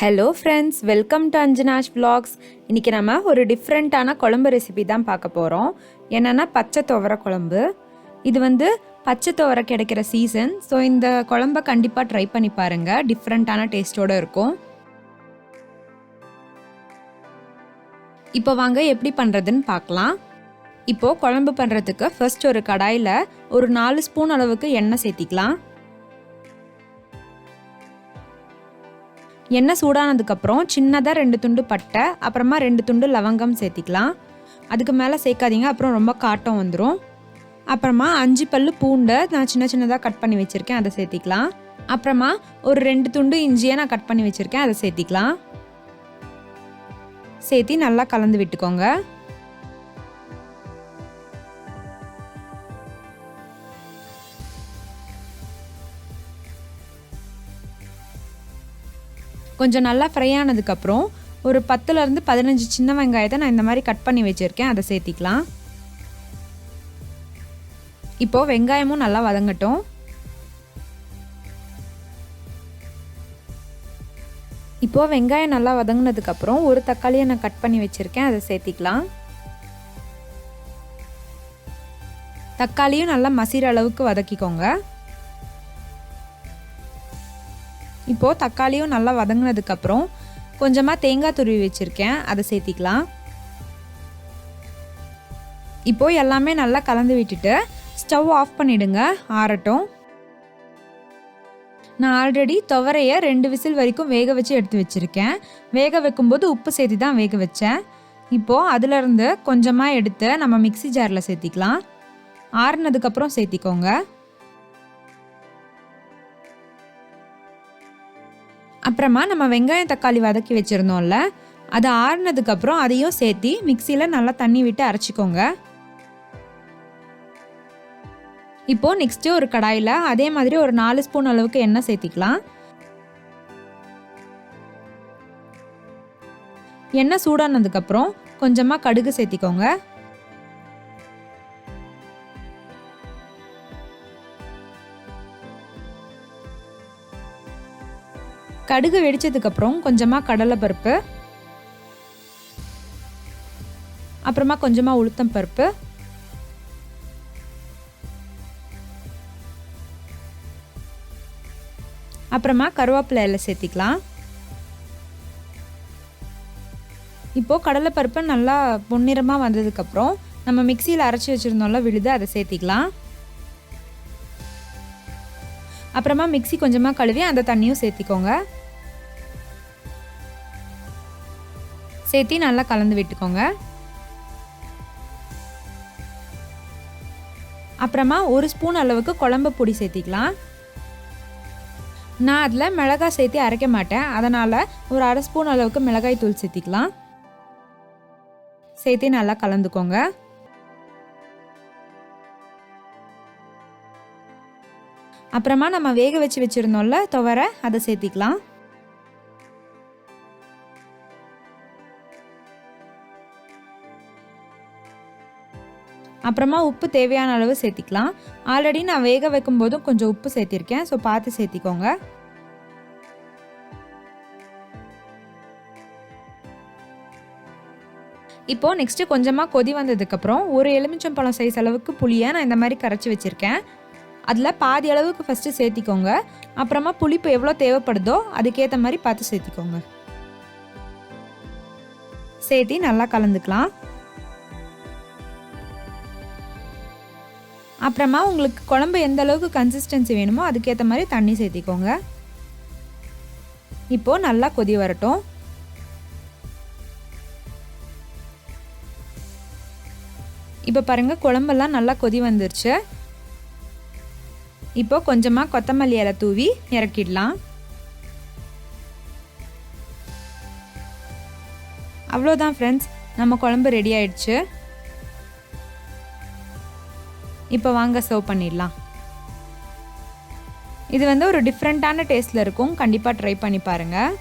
Hello friends, welcome to Anjana's vlogs. இன்றைக்கி நம்ம ஒரு டிஃப்ரெண்ட்டான குழம்பு ரெசிபி தான் பார்க்க போகிறோம். என்னென்னா பச்சை துவரை குழம்பு. இது பச்சை துவரை கிடைக்கிற சீசன். ஸோ இந்த குழம்பை கண்டிப்பாக ட்ரை பண்ணி பாருங்கள். டிஃப்ரெண்ட்டான டேஸ்ட்டோடு இருக்கும். இப்போ வாங்க எப்படி பண்ணுறதுன்னு பார்க்கலாம். இப்போது குழம்பு பண்ணுறதுக்கு ஃபர்ஸ்ட் ஒரு கடாயில் ஒரு 4 ஸ்பூன் அளவுக்கு எண்ணெய் சேர்த்திக்கலாம். எண்ணெய் சூடானதுக்கப்புறம் சின்னதாக 2 துண்டு பட்டை, அப்புறமா 2 துண்டு லவங்கம் சேர்த்திக்கலாம். அதுக்கு மேலே சேர்க்காதீங்க, அப்புறம் ரொம்ப காட்டம் வந்துடும். அப்புறமா 5 பல்லு பூண்டை நான் சின்னதாக கட் பண்ணி வச்சுருக்கேன், அதை சேர்த்திக்கலாம். அப்புறமா ஒரு 2 துண்டு இஞ்சியை நான் கட் பண்ணி வச்சுருக்கேன், அதை சேர்த்திக்கலாம். சேர்த்தி நல்லா கலந்து விட்டுக்கோங்க. கொஞ்சம் நல்லா ஃப்ரை ஆனதுக்கப்புறம் ஒரு 10லேருந்து 15 சின்ன வெங்காயத்தை நான் இந்த மாதிரி கட் பண்ணி வச்சுருக்கேன், அதை சேர்த்திக்கலாம். இப்போது வெங்காயமும் நல்லா வதங்கட்டும். இப்போது வெங்காயம் நல்லா வதங்கினதுக்கப்புறம் ஒரு தக்காளியை நான் கட் பண்ணி வச்சுருக்கேன், அதை சேர்த்திக்கலாம். தக்காளியும் நல்லா மசிற அளவுக்கு வதக்கிக்கோங்க. இப்போது தக்காளியும் நல்லா வதங்கினதுக்கப்புறம் கொஞ்சமாக தேங்காய் துருவி வச்சுருக்கேன், அதை சேர்த்திக்கலாம். இப்போது எல்லாமே நல்லா கலந்து விட்டுட்டு ஸ்டவ் ஆஃப் பண்ணிவிடுங்க, ஆறட்டும். நான் ஆல்ரெடி துவரையை 2 விசில் வரைக்கும் வேக வச்சு எடுத்து வச்சுருக்கேன். வேக வைக்கும்போது உப்பு சேர்த்து தான் வேக வச்சேன். இப்போது அதிலிருந்து கொஞ்சமாக எடுத்து நம்ம மிக்ஸி ஜாரில் சேர்த்திக்கலாம். ஆறுனதுக்கப்புறம் சேர்த்திக்கோங்க. அப்புறமா நம்ம வெங்காயம் தக்காளி வதக்கி வச்சுருந்தோம்ல, அது ஆறுனதுக்கப்புறம் அதையும் சேர்த்தி மிக்சியில் நல்லா தண்ணி விட்டு அரைச்சிக்கோங்க. இப்போது நெக்ஸ்ட்டு ஒரு கடாயில் அதே மாதிரி ஒரு 4 ஸ்பூன் அளவுக்கு எண்ணெய் சேர்த்திக்கலாம். எண்ணெய் சூடானதுக்கப்புறம் கொஞ்சமாக கடுகு சேர்த்திக்கோங்க. கடுகு வெடிச்சதுக்கப்புறம் கொஞ்சமாக கடலைப்பருப்பு, அப்புறமா கொஞ்சமாக உளுத்தம் பருப்பு, அப்புறமா கருவேப்பிலை இலை சேர்த்திக்கலாம். இப்போது கடலைப்பருப்பு நல்லா பொன்னிறமாக வந்ததுக்கப்புறம் நம்ம மிக்சியில் அரைச்சி வச்சுருந்தோம்ல விழுது, அதை சேர்த்திக்கலாம். அப்புறமா மிக்ஸி கொஞ்சமாக கழுவி அந்த தண்ணியும் சேர்த்திக்கோங்க. சேர்த்தி நல்லா கலந்து விட்டுக்கோங்க. அப்புறமா 1 ஸ்பூன் அளவுக்கு குழம்பு பொடி சேர்த்திக்கலாம். நான் அதில் மிளகாய் சேர்த்தி அரைக்க மாட்டேன், அதனால் ஒரு 1/2 ஸ்பூன் அளவுக்கு மிளகாய் தூள் சேர்த்திக்கலாம். சேர்த்தி நல்லா கலந்துக்கோங்க. அப்புறமா நம்ம வேக வச்சு வச்சுருந்தோம்ல துவரை, அதை சேர்த்திக்கலாம். அப்புறமா உப்பு தேவையான அளவு சேர்த்திக்கலாம். ஆல்ரெடி நான் வேக வைக்கும் போதும் கொஞ்சம் உப்பு சேர்த்திருக்கேன், ஸோ பார்த்து சேர்த்திக்கோங்க. இப்போது நெக்ஸ்ட்டு கொஞ்சமாக கொதி வந்ததுக்கப்புறம் ஒரு எலுமிச்சம்பழம் சைஸ் அளவுக்கு புளியை நான் இந்த மாதிரி கரைச்சி வச்சுருக்கேன். அதில் பாதி அளவுக்கு ஃபஸ்ட்டு சேர்த்திக்கோங்க. அப்புறமா புளிப்பு எவ்வளோ தேவைப்படுதோ அதுக்கேற்ற மாதிரி பார்த்து சேர்த்திக்கோங்க. சேர்த்தி நல்லா கலந்துக்கலாம். அப்புறமா உங்களுக்கு குழம்பு எந்த அளவுக்கு கன்சிஸ்டன்சி வேணுமோ அதுக்கேற்ற மாதிரி தண்ணி சேர்த்திக்கோங்க. இப்போது நல்லா கொதி வரட்டும். இப்போ பாருங்கள், குழம்பெல்லாம் நல்லா கொதி வந்துருச்சு. இப்போ கொஞ்சமாக கொத்தமல்லி இலை தூவி இறக்கிடலாம். அவ்வளோதான் ஃப்ரெண்ட்ஸ், நம்ம குழம்பு ரெடி ஆயிடுச்சு. இப்போ வாங்க சர்வ் பண்ணிடலாம். இது ஒரு டிஃப்ரெண்ட்டான டேஸ்ட்டில் இருக்கும், கண்டிப்பாக ட்ரை பண்ணி பாருங்கள்.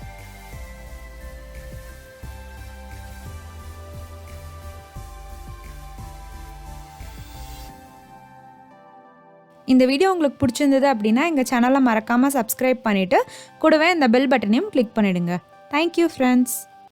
இந்த வீடியோ உங்களுக்கு பிடிச்சிருந்தது அப்படின்னா எங்கள் சேனலை மறக்காமல் சப்ஸ்கிரைப் பண்ணிவிட்டு கூடவே இந்த பெல் பட்டனையும் கிளிக் பண்ணிவிடுங்க. Thank you friends.